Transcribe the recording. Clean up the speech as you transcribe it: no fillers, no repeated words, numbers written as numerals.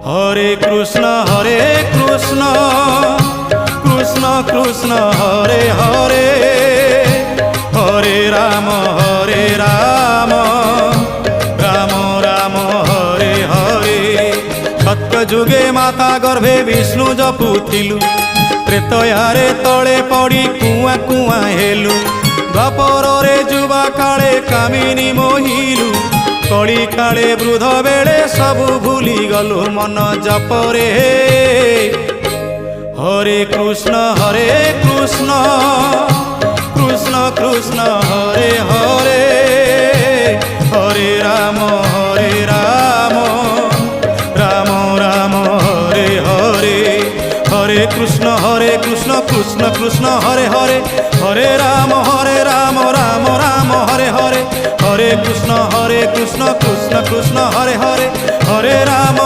হরে কৃষ্ণ কৃষ্ণ কৃষ্ণ হরে হরে, হরে রাম রাম রাম হরে হরে। সত্য যুগে মাতা গর্ভে বিষ্ণু জপুথিলু, ত্রেতয়ারে তଳେ পড়ি কুয়া কুয়া হেলু। দ্বাপରରେ যুবা কাଳେ কামিনী মোহিলু, কଳି কাଳେ বৃদ্ধ বেড়ে সবু ভুলি গলু মন জপরে। হরে কৃষ্ণ কৃষ্ণ কৃষ্ণ হরে হরে, হরে রাম রাম রাম হরে হরে। হরে কৃষ্ণ কৃষ্ণ কৃষ্ণ হরে হরে, হরে রাম রাম রাম হরে হরে। হরে কৃষ্ণ কৃষ্ণ কৃষ্ণ হরে হরে, হরে রাম